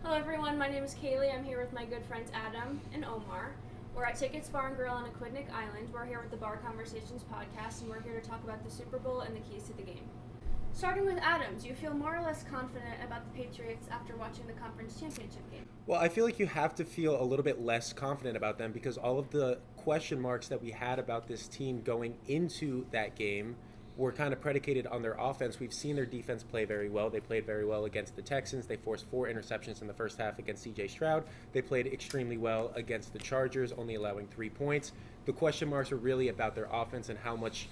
Hello everyone, my name is Kaylee. I'm here with my good friends Adam and Omar. We're at Tickets Bar and Grille on Aquidneck Island. We're here with the Bar Conversations podcast, and we're here to talk about the Super Bowl and the keys to the game. Starting with Adam, do you feel more or less confident about the Patriots after watching the conference championship game? Well, I feel like you have to feel a little bit less confident about them because all of the question marks that we had about this team going into that game were kind of predicated on their offense. We've seen their defense play very well. They played very well against the Texans. They forced 4 interceptions in the first half against C.J. Stroud. They played extremely well against the Chargers, only allowing 3 points. The question marks are really about their offense and how much,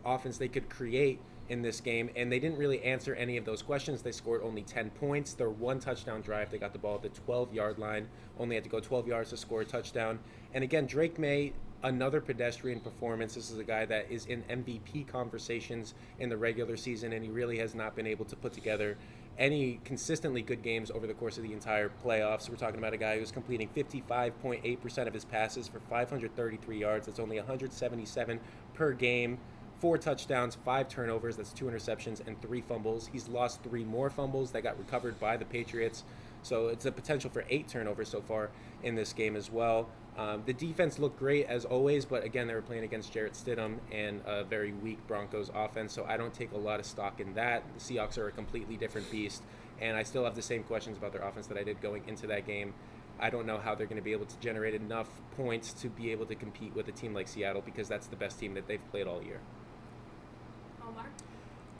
offense they could create in this game, and they didn't really answer any of those questions. They scored only 10 points. Their 1 touchdown drive, they got the ball at the 12-yard line, only had to go 12 yards to score a touchdown. And again, Drake May, another pedestrian performance. This is a guy that is in MVP conversations in the regular season, and he really has not been able to put together any consistently good games over the course of the entire playoffs. We're talking about a guy who's completing 55.8% of his passes for 533 yards. That's only 177 per game. 4 touchdowns, 5 turnovers, that's 2 interceptions, and 3 fumbles. He's lost 3 more fumbles that got recovered by the Patriots. So it's a potential for 8 turnovers so far in this game as well. The defense looked great as always, but again, they were playing against Jarrett Stidham and a very weak Broncos offense, so I don't take a lot of stock in that. The Seahawks are a completely different beast, and I still have the same questions about their offense that I did going into that game. I don't know how they're going to be able to generate enough points to be able to compete with a team like Seattle because that's the best team that they've played all year. Omar?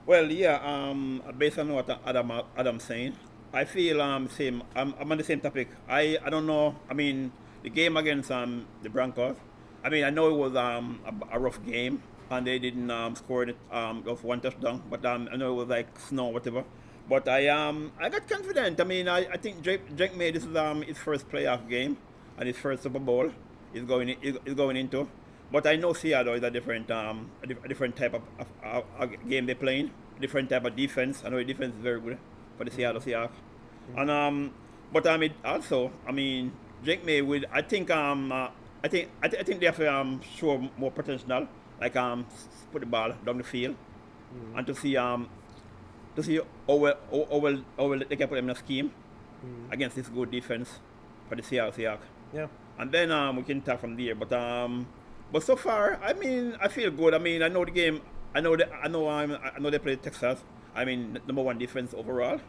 Well, yeah. Based on what Adam's saying, I feel same. I'm on the same topic. I don't know. I mean, the game against the Broncos. I mean, I know it was a rough game, and they didn't score it of 1 touchdown. But I know it was like snow, whatever. But I got confident. I mean, I think Drake made this is his first playoff game and his first Super Bowl. Is going into. But I know Seattle is a different type of game they're playing, different type of defense. I know the defense is very good for the Seattle Seahawks. Mm-hmm. And but also, Drake May would. I think they have to show more potential, like put the ball down the field, and to see how well they can put them in a scheme against this good defense for the Seattle Seahawks. Yeah. And then we can talk from there. But so far, I feel good. I know the game. I know they played Texas. Number 1 defense overall,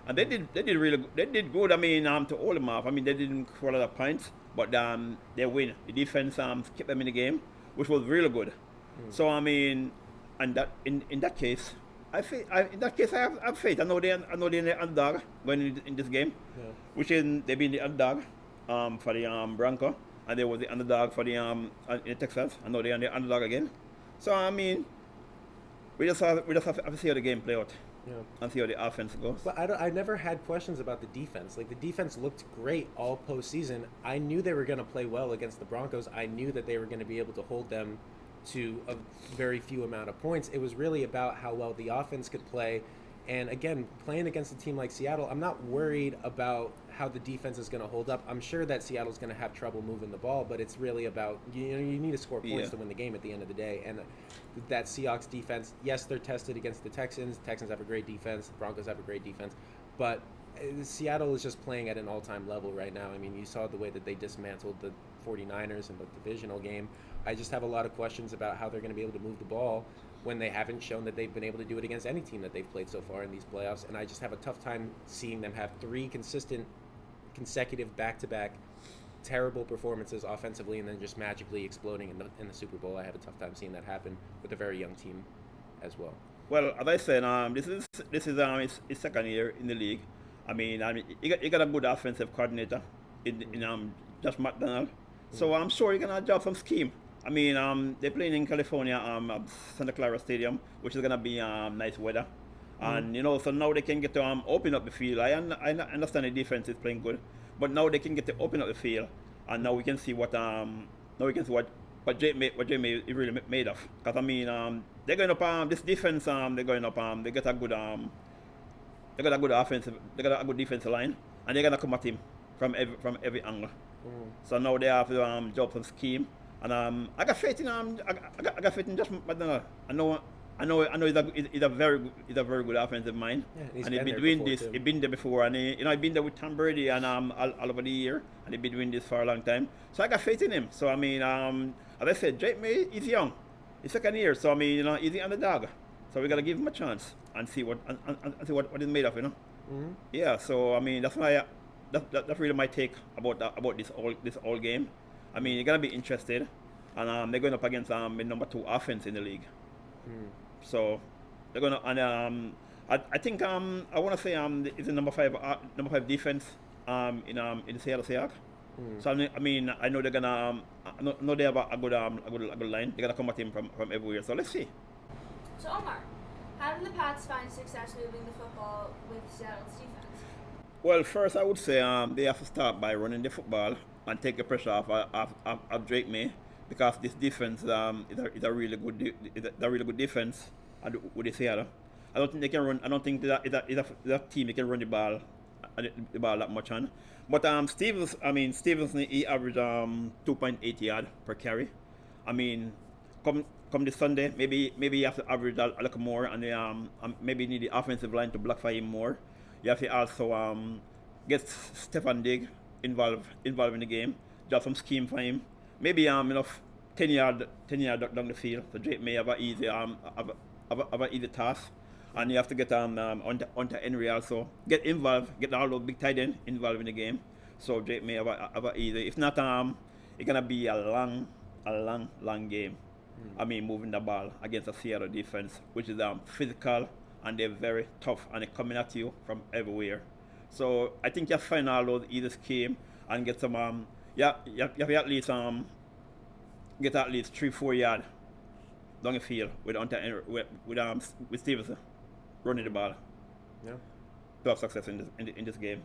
and they did really good. They did good. To hold them off. They didn't score a lot of points, but they win. The defense kept them in the game, which was really good. So and that in that case, I have faith. I know they're the underdog going in this game, which is they've been the underdog for the Bronco. And they were the underdog for the in Texas. I know they're the underdog again. So we just have to see how the game play out, and see how the offense goes. But I never had questions about the defense. Like, the defense looked great all postseason. I knew they were going to play well against the Broncos. I knew that they were going to be able to hold them to a very few amount of points. It was really about how well the offense could play. And again, playing against a team like Seattle, I'm not worried about how the defense is going to hold up. I'm sure that Seattle's going to have trouble moving the ball, but it's really about, you need to score points to win the game at the end of the day. And that Seahawks defense, yes, they're tested against the Texans. The Texans have a great defense. The Broncos have a great defense. But Seattle is just playing at an all-time level right now. You saw the way that they dismantled the 49ers in the divisional game. I just have a lot of questions about how they're going to be able to move the ball when they haven't shown that they've been able to do it against any team that they've played so far in these playoffs. And I just have a tough time seeing them have 3 consecutive back-to-back terrible performances offensively and then just magically exploding in the Super Bowl. I have a tough time seeing that happen with a very young team as well. Well, as I said, this is his second year in the league. He got a good offensive coordinator in Josh McDonald. So I'm sure he's gonna drop some scheme. They're playing in California, Santa Clara Stadium, which is gonna be nice weather, and so now they can get to open up the field. I understand the defense is playing good, but now they can get to open up the field, and now we can see what Jay May is really made of. Because they're going up this defense. They're going up. They got a good offensive. They got a good defensive line, and they're gonna come at him from every angle. So now they have to drop some scheme. And I got faith in Josh McDonald. I know I know he's a very good offensive mind, Yeah, and he's and he's been been there doing before, this. too. He's been there before, and he's been there with Tom Brady and all over the year, and he's been doing this for a long time. So I got faith in him. So I mean, as I said, Drake May is young, he's second year, so I mean, he's the underdog. So we gotta give him a chance and see what see what he's made of, Mm-hmm. Yeah. So I mean, that's really my take about this all game. I mean, you're gonna be interested, and they're going up against the number 2 offense in the league. So they're gonna and I think I want to say it's the number 5 defense in the Seattle Seahawks. So I mean I know they're gonna I know they have a good line. They're gonna come at him from everywhere. So let's see. So Omar, how did the Pats find success moving the football with Seattle's defense? Well, first I would say they have to start by running the football and take the pressure off Drake May, because this defense is a really good defense with the Seattle. I don't think they can run. I don't think that team they can run the ball that much on. But Stevenson he averaged 2.8 yard per carry. I mean, come this Sunday, maybe you have to average a little more, and maybe need the offensive line to block for him more. You have to also get Stefan Diggs involved in the game, drop some scheme for him. Maybe enough 10 yard down the field, so Drake may have an easy task. And you have to get onto Henry also. Get involved, get all those big tight ends involved in the game. So Drake may have a easy. If not, it's gonna be a long game. I mean, moving the ball against a Seattle defense, which is physical, and they're very tough, and they're coming at you from everywhere. So I think you have to find all those easy scheme and get some you have to at least get at least 3-4 yards down the field with Stevenson running the ball. Yeah. To have success in this game.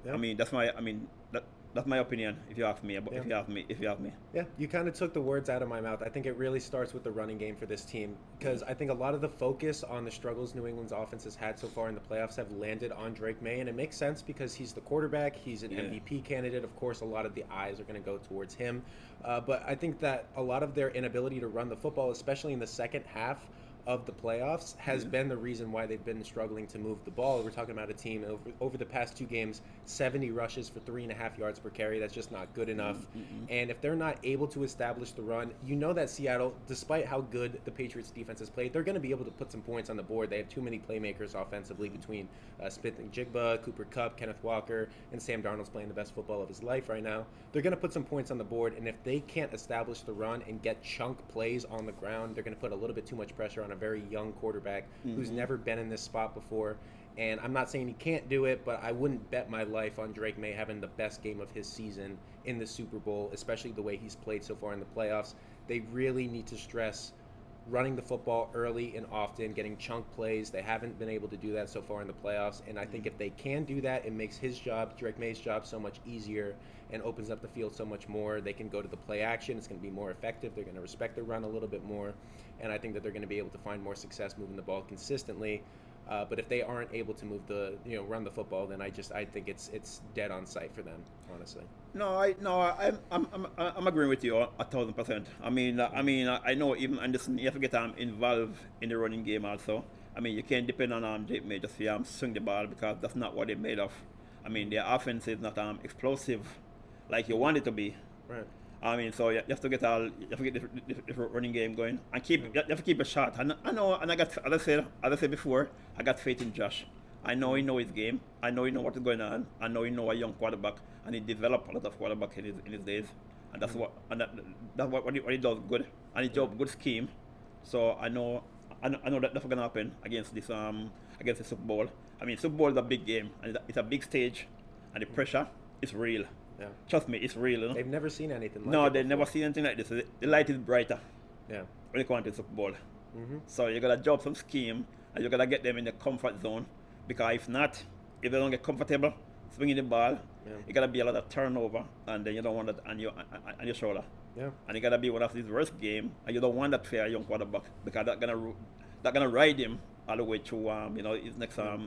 Yeah. I mean that's my opinion. If you ask me, if you ask me. Yeah, you kind of took the words out of my mouth. I think it really starts with the running game for this team, because I think a lot of the focus on the struggles New England's offense has had so far in the playoffs have landed on Drake May, and it makes sense because he's the quarterback, he's an MVP candidate. Of course, a lot of the eyes are going to go towards him, but I think that a lot of their inability to run the football, especially in the second half of the playoffs, has been the reason why they've been struggling to move the ball. We're talking about a team over the past 2 games, 70 rushes for 3.5 yards per carry. That's just not good enough. And if they're not able to establish the run, you know that Seattle, despite how good the Patriots defense has played, they're going to be able to put some points on the board. They have too many playmakers offensively between Smith and Jigba, Cooper Kupp, Kenneth Walker, and Sam Darnold's playing the best football of his life right now. They're going to put some points on the board, and if they can't establish the run and get chunk plays on the ground, they're going to put a little bit too much pressure on a very young quarterback who's never been in this spot before. And I'm not saying he can't do it, but I wouldn't bet my life on Drake May having the best game of his season in the Super Bowl, especially the way he's played so far in the playoffs. They really need to stress running the football early and often, getting chunk plays. They haven't been able to do that so far in the playoffs, and I think if they can do that, it makes his job, Drake May's job, so much easier and opens up the field so much more. They can go to the play action. It's going to be more effective. They're going to respect the run a little bit more, and I think that they're going to be able to find more success moving the ball consistently. But if they aren't able to run the football, then I think it's dead on sight for them, honestly. I'm agreeing with you 1,000%. I mean, I know even Anderson, you have to get involved in the running game also. I mean, you can't depend on Drake May just to swing the ball, because that's not what they're made of. I mean, their offense is not explosive like you want it to be. Right. I mean, so you have to get the running game going and you have to keep a shot. And I know, and as I said before, I got faith in Josh. I know he knows his game. I know he knows what's going on. I know he knows a young quarterback, and he developed a lot of quarterback in his days. And that's what he does good. And he does good scheme. So I know that's gonna happen against the Super Bowl. I mean, Super Bowl is a big game, and it's a big stage, and the pressure is real. Yeah. Trust me, it's real. You know? They've never seen anything like No, it they've before. never seen anything like this. The light is brighter Yeah. when you come into the Super Bowl. Mm-hmm. So you gotta drop some scheme, and you gotta get them in the comfort zone, because if they don't get comfortable swinging the ball, it gotta be a lot of turnover, and then you don't want that on your shoulder. Yeah. And it gotta be one of these worst game, and you don't want that for a young quarterback, because that's gonna ride him all the way through his next at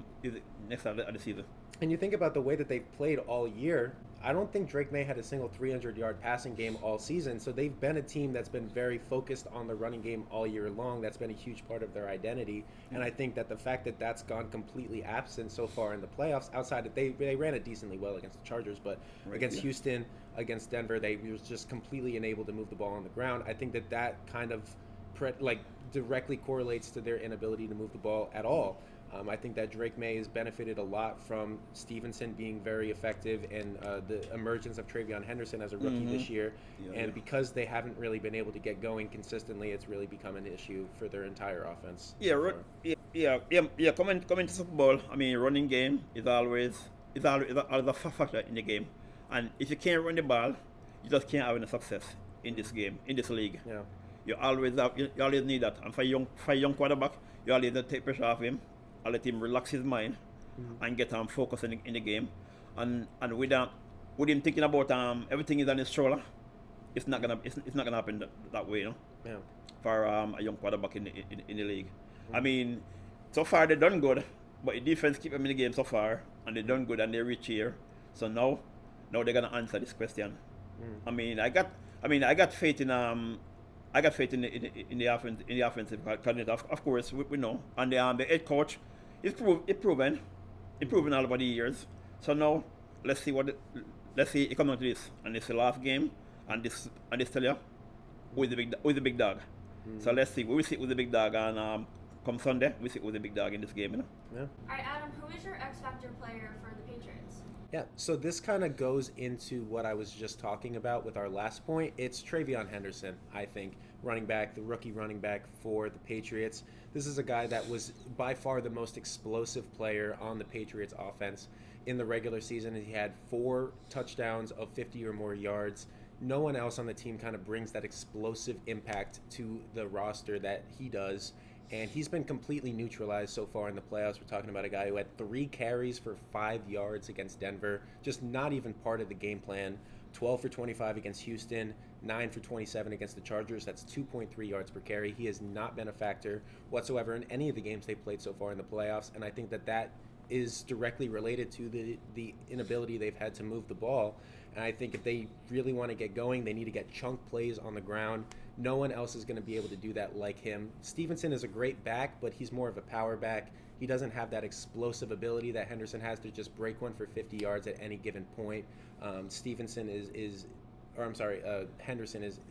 the season. And you think about the way that they've played all year, I don't think Drake May had a single 300-yard passing game all season. So they've been a team that's been very focused on the running game all year long. That's been a huge part of their identity. And I think that the fact that that's gone completely absent so far in the playoffs, outside of they ran it decently well against the Chargers, but against Houston, against Denver, they were just completely unable to move the ball on the ground. I think that kind of directly correlates to their inability to move the ball at all. I think that Drake May has benefited a lot from Stevenson being very effective and the emergence of Travion Henderson as a rookie this year. Because they haven't really been able to get going consistently, it's really become an issue for their entire offense. Coming to Super Bowl, I mean, running game is always a factor in the game. And if you can't run the ball, you just can't have any success in this game, in this league. Yeah. You always need that. And for a young quarterback, you always need to take pressure off him. I'll let him relax his mind and get focused in the game. And with him thinking about everything is on his shoulder, it's not gonna happen that way, Yeah. For a young quarterback in the league. I mean, so far they've done good, but the defense keep them in the game so far, and they've done good and they reach here. So now they're gonna answer this question. I mean, I got faith in the offensive coordinator. Of course, we know, and the head coach is proven all over the years. So now let's see it comes out to this, and it's the last game, and this tell you who's the big dog. So let's see. We sit with the big dog, and come Sunday we sit with the big dog in this game. Yeah. All right, Adam, who is your X Factor player for the Patriots? Yeah, so this kind of goes into what I was just talking about with our last point. It's Travion Henderson, I think, the rookie running back for the Patriots. This is a guy that was by far the most explosive player on the Patriots offense. In the regular season, he had 4 touchdowns of 50 or more yards. No one else on the team kind of brings that explosive impact to the roster that he does. And he's been completely neutralized so far in the playoffs. We're talking about a guy who had 3 carries for 5 yards against Denver, just not even part of the game plan. 12 for 25 against Houston, 9 for 27 against the Chargers. That's 2.3 yards per carry. He has not been a factor whatsoever in any of the games they've played so far in the playoffs. And I think that is directly related to the inability they've had to move the ball. And I think if they really want to get going, they need to get chunk plays on the ground. No one else is going to be able to do that like him. Stevenson is a great back, but he's more of a power back. He doesn't have that explosive ability that Henderson has to just break one for 50 yards at any given point. Henderson is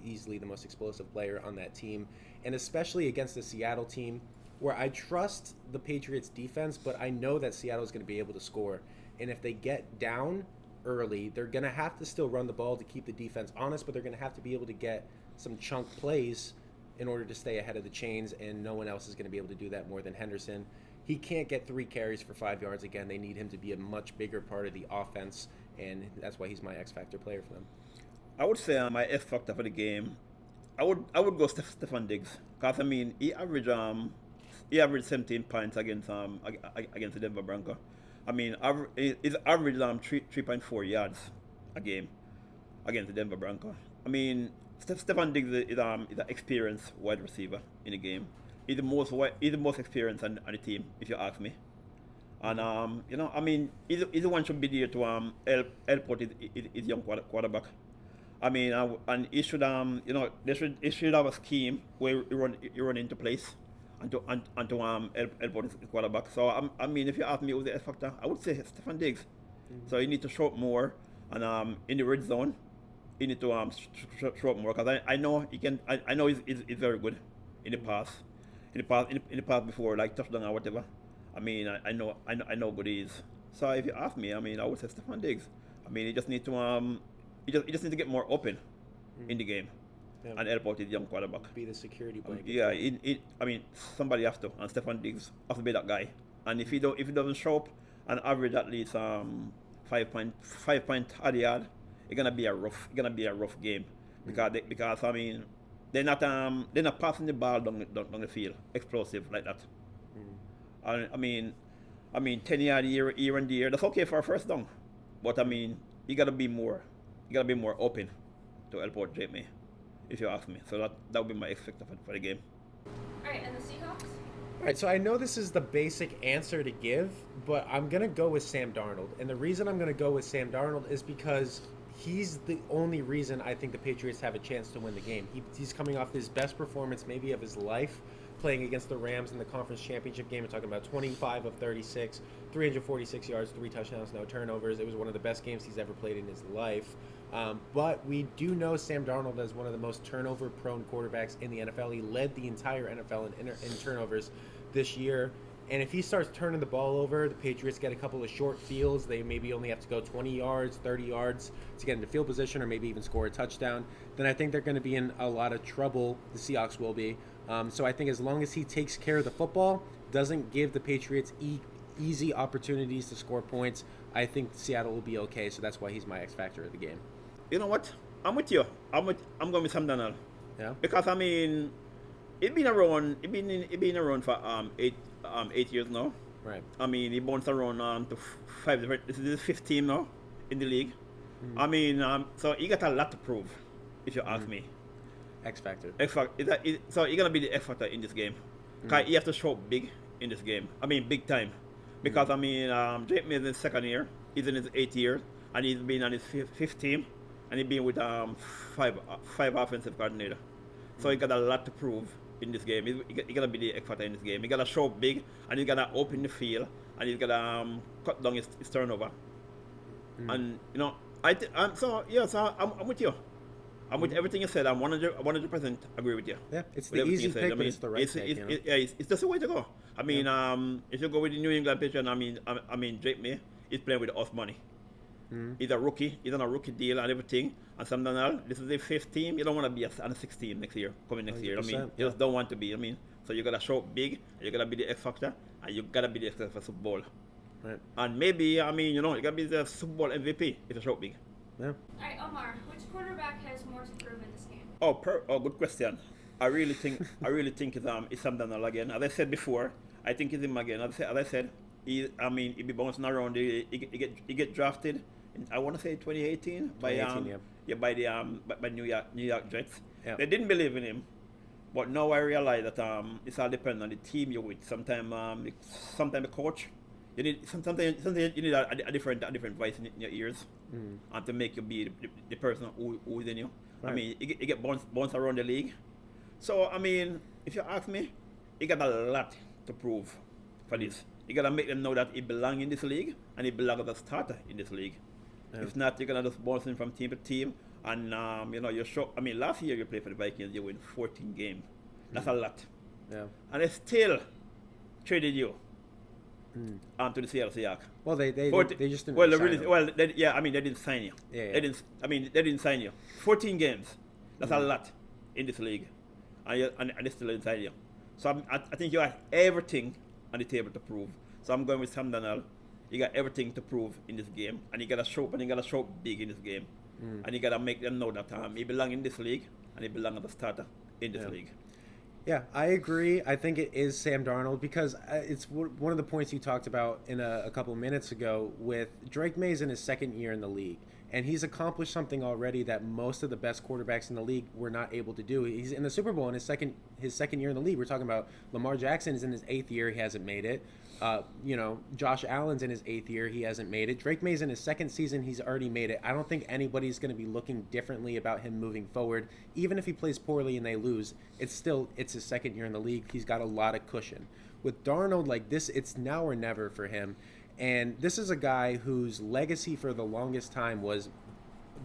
easily the most explosive player on that team, and especially against the Seattle team, where I trust the Patriots defense, but I know that Seattle is going to be able to score. And if they get down early, they're going to have to still run the ball to keep the defense honest, but they're going to have to be able to get some chunk plays in order to stay ahead of the chains, and no one else is going to be able to do that more than Henderson. He can't get 3 carries for 5 yards again. They need him to be a much bigger part of the offense, and that's why he's my X Factor player for them. I would say my X Factor for the game, I would go Stefan Diggs, because I mean he averaged 17 points against the Denver Broncos. I mean his average 3.4 yards a game against the Denver Broncos. I mean Stefan Diggs is an experienced wide receiver in the game. He's the most experienced on the team, if you ask me. And I mean, he's the one should be there to help out his young quarterback. I mean, and he should they should have a scheme where you run into place and to help out his quarterback. So I mean, if you ask me who's the X factor, I would say Stefan Diggs. Mm-hmm. So you need to show up more, and in the red zone, you need to show up more, because I know he can. I know he's very good in the past. In the past before, like touchdown or whatever. I mean, I know good he is. So if you ask me, I mean, I would say Stefan Diggs. I mean, he just need to he just need to get more open in the game, and help out his young quarterback. Be the security blanket. Yeah, I mean, somebody has to, and Stefan Diggs has to be that guy. And if he doesn't show up and average at least 5 point at the yard, it's gonna be a rough game, because I mean. They're not passing the ball down the field, explosive like that. I mean 10 yards here and there, that's okay for a first down, but I mean you gotta be more open to help out Drake May, if you ask me. So that would be my X factor for the game. All right, and the Seahawks? All right, so I know this is the basic answer to give, but I'm going to go with Sam Darnold. And the reason I'm going to go with Sam Darnold is because he's the only reason I think the Patriots have a chance to win the game. He's coming off his best performance maybe of his life, playing against the Rams in the conference championship game. We're talking about 25 of 36, 346 yards, 3 touchdowns, no turnovers. It was one of the best games he's ever played in his life. But we do know Sam Darnold as one of the most turnover-prone quarterbacks in the NFL. He led the entire NFL in turnovers this year. And if he starts turning the ball over, the Patriots get a couple of short fields. They maybe only have to go 20 yards, 30 yards to get into field position or maybe even score a touchdown. Then I think they're going to be in a lot of trouble. The Seahawks will be. So I think as long as he takes care of the football, doesn't give the Patriots easy opportunities to score points, I think Seattle will be okay. So that's why he's my X factor of the game. You know what? I'm with you. I'm going with Sam Darnold. Yeah. Because I mean, it been around for 8 years now. Right. I mean, he bounced around to 5 different. This is his 5th team now in the league. Mm-hmm. I mean, so he got a lot to prove, if you ask me. X factor. So he's gonna be the X factor in this game. Cause he has to show up big in this game. I mean, big time. Because I mean, Drake May is in his 2nd year. He's in his 8th year, and he's been on his 5th team, and he's been with five offensive coordinator. So he got a lot to prove in this game. He's gonna be the X factor in this game. He gotta show up big, and he's gonna open the field, and he's gonna cut down his turnover. And you know, so I'm with you. I'm with everything you said. I'm 100% agree with you. Yeah, it's the easy pick, but it's the right pick. It's just the way to go. I mean, if you go with the New England Patriots, I mean, Drake May is playing with us money. He's a rookie. He's on a rookie deal and everything. And Sam Darnold, this is the 5th team. You don't want to be on the 6th team next year, coming next year. I mean, you just don't want to be. I mean, so you gotta show up big. You gotta be the X factor, and you gotta be the X factor for Super Bowl. Right. And maybe, I mean, you know, you gotta be the Super Bowl MVP if you show up big. Yeah. All right, Omar, which quarterback has more to prove in this game? Oh, good question. I really think it's Sam Darnold again. As I said before, I think it's him again. As I said, he be bouncing around. He get drafted. I want to say 2018 by New York Jets. Yeah. They didn't believe in him, but now I realize that it's all depends on the team you're with. Sometimes the coach. You need sometimes you need a different voice in your ears, and to make you be the person who is in you. Right. I mean, you get bounced around the league. So I mean, if you ask me, he got a lot to prove for this. You gotta make them know that he belongs in this league and he belongs as a starter in this league. Yeah. If not, you're gonna just bounce him from team to team, and you know, you're sure. I mean, last year you played for the Vikings, you win 14 games. That's a lot. Yeah. And they still traded you. To the Seattle Seahawks. Well, they just didn't. They didn't sign you. Yeah. They didn't sign you. 14 games. That's a lot in this league, and they still didn't sign you. So I think you have everything on the table to prove. So I'm going with Sam Darnold. You got everything to prove in this game, and you gotta show up, and you gotta show up big in this game, and you gotta make them know that he belongs in this league, and he belongs as a starter in this league. Yeah, I agree. I think it is Sam Darnold because it's one of the points you talked about in a couple of minutes ago with Drake May's in his 2nd year in the league. And he's accomplished something already that most of the best quarterbacks in the league were not able to do. He's in the Super Bowl in his second year in the league. We're talking about Lamar Jackson is in his 8th year. He hasn't made it. Josh Allen's in his 8th year. He hasn't made it. Drake May's in his 2nd season. He's already made it. I don't think anybody's going to be looking differently about him moving forward. Even if he plays poorly and they lose, it's his 2nd year in the league. He's got a lot of cushion. With Darnold, like this, it's now or never for him. And this is a guy whose legacy for the longest time was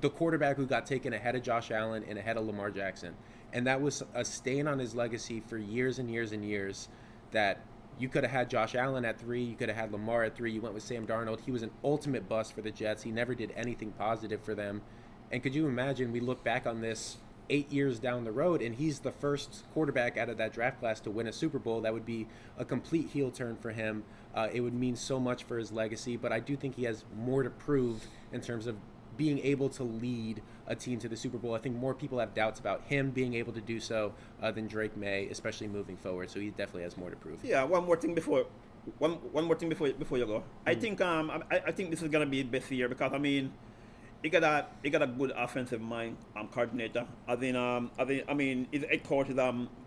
the quarterback who got taken ahead of Josh Allen and ahead of Lamar Jackson. And that was a stain on his legacy for years and years and years, that you could have had Josh Allen at 3, you could have had Lamar at 3, you went with Sam Darnold. He was an ultimate bust for the Jets. He never did anything positive for them. And could you imagine, we look back on this 8 years down the road, and he's the first quarterback out of that draft class to win a Super Bowl. That would be a complete heel turn for him. It would mean so much for his legacy, but I do think he has more to prove in terms of being able to lead a team to the Super Bowl. I think more people have doubts about him being able to do so than Drake May, especially moving forward. So he definitely has more to prove. Yeah, one more thing before you go. I think I think this is gonna be his best year because I mean, he got a good offensive mind coordinator. His head coach is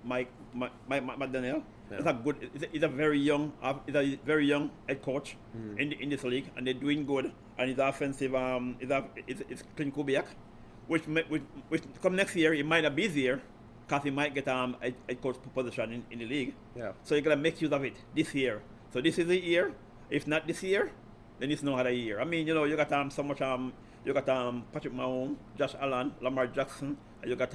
Mike McDaniel. Yeah. It's a good. It's a very young. He's a very young head coach in this league, and they're doing good. And his offensive it's Clint Kubiak, which come next year it might not be there, because he might get a coach position in the league. Yeah. So you gotta make use of it this year. So this is the year. If not this year, then it's no other year. I mean, you got so much you got Patrick Mahomes, Josh Allen, Lamar Jackson, and you got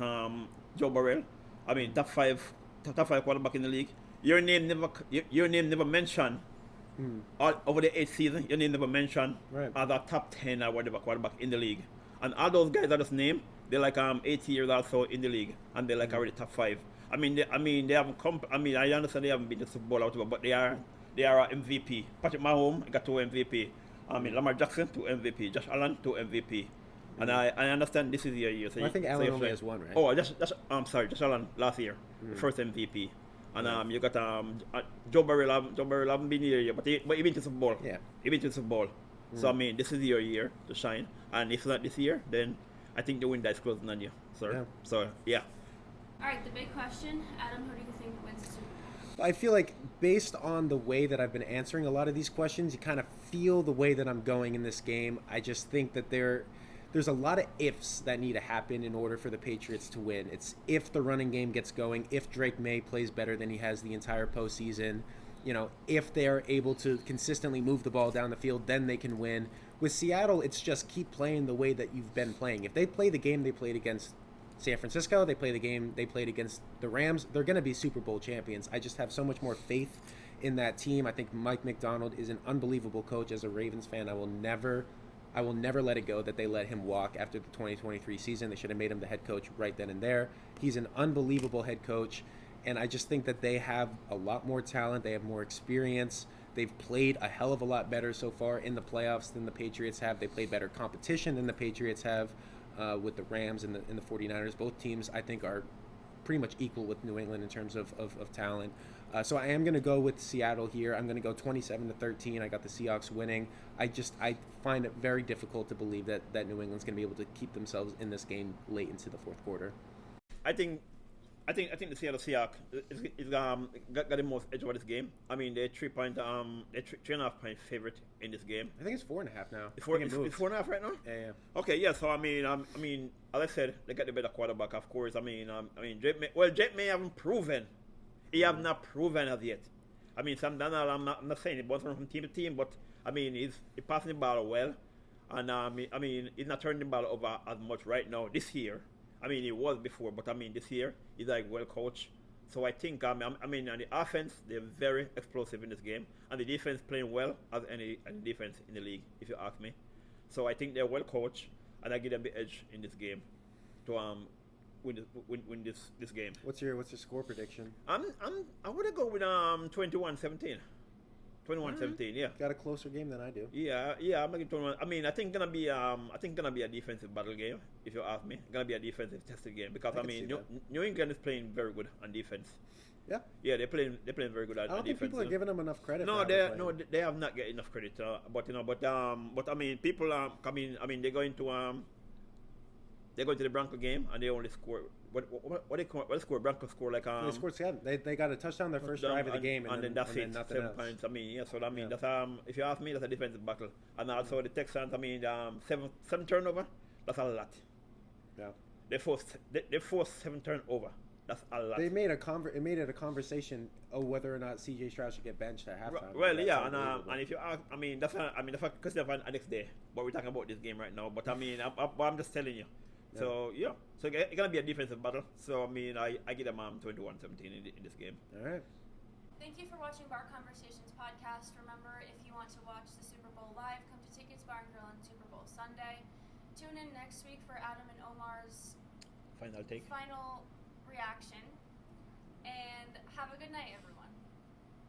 Joe Burrow. I mean, top five quarterback in the league. Your name never mentioned over the 8th season. Your name never mentioned as a top 10 or whatever quarterback in the league. And all those guys I just named, they're like 8 years or so in the league, and they're like already top 5. I mean, they haven't come. I mean, I understand they haven't been to the Super Bowl or whatever, but they are MVP. Patrick Mahomes got 2 MVP. I mean, Lamar Jackson 2 MVP. Josh Allen 2 MVP. And I understand this is your year. So I think Allen only has 1, right? Oh, I'm sorry, Josh Allen last year, the first MVP. And you got Joe Burrow haven't been here yet, but he been to Super Bowl. Yeah. He been to Super Bowl. So I mean, this is your year to shine. And if not this year, then I think the window is closing on you, sir. Yeah. So yeah. All right, the big question, Adam. Who do you think wins the Super Bowl? I feel like based on the way that I've been answering a lot of these questions, you kind of feel the way that I'm going in this game. I just think that there's a lot of ifs that need to happen in order for the Patriots to win. It's if the running game gets going, if Drake May plays better than he has the entire postseason, if they're able to consistently move the ball down the field, then they can win. With Seattle, it's just keep playing the way that you've been playing. If they play the game they played against San Francisco, they play the game they played against the Rams, they're going to be Super Bowl champions. I just have so much more faith in that team. I think Mike McDonald is an unbelievable coach. As a Ravens fan, I will never let it go that they let him walk after the 2023 season. They should have made him the head coach right then and there. He's an unbelievable head coach, and I just think that they have a lot more talent. They have more experience. They've played a hell of a lot better so far in the playoffs than the Patriots have. They played better competition than the Patriots have with the Rams and the 49ers. Both teams, I think, are pretty much equal with New England in terms of talent. So I am going to go with Seattle here. I'm going to go 27-13. I got the Seahawks winning. I find it very difficult to believe that New England's going to be able to keep themselves in this game late into the fourth quarter. I think the Seattle Seahawks is got the most edge over this game. I mean, they're 3.5 point favorite in this game. I think it's 4.5 now. It's 4.5 right now. Yeah. Okay, yeah. So I mean, as I said, they got the better quarterback, of course. I mean, Drake May haven't proven. He have not proven as yet. I mean, Sam Darnold, I'm not saying it wasn't from team to team, but I mean, he's passing the ball well, and I mean, he's not turning the ball over as much right now this year. I mean, he was before, but I mean, this year he's like well coached. So I think on the offense, they're very explosive in this game, and the defense playing well as any defense in the league, if you ask me. So I think they're well coached, and I give them the edge in this game to win this game. What's your score prediction? I would go with 21-17. 21-17, yeah. Got a closer game than I do. Yeah, I'm gonna 21. I mean, I think gonna be a defensive battle game, if you ask me. Gonna be a defensive tested game because I mean, New England is playing very good on defense. Yeah. Yeah, they're playing very good on defense. I don't think people are giving them enough credit. No, they have not get enough credit. But I mean, people are coming. I mean, they're going to the Bronco game and they only score. What score? Broncos score like They scored 7. They got a touchdown their first drive of the game, and then that's it. 7 points. I mean, yeah. So I mean, that's if you ask me, that's a defensive battle. And also the Texans. I mean, 7 turnover. That's a lot. Yeah. They forced 7 turnover. That's a lot. They made it made it a conversation of whether or not C.J. Stroud should get benched at halftime. Well, yeah, and if you ask, I mean, that's a question of the next day. But we're talking about this game right now. But I mean, I'm just telling you. Yeah. So yeah, so it's gonna be a defensive battle. So I mean, I give them 21-17 in this game. All right. Thank you for watching Bar Conversations podcast. Remember, if you want to watch the Super Bowl live, come to Tickets Bar and Grille on Super Bowl Sunday. Tune in next week for Adam and Omar's final reaction. And have a good night, everyone.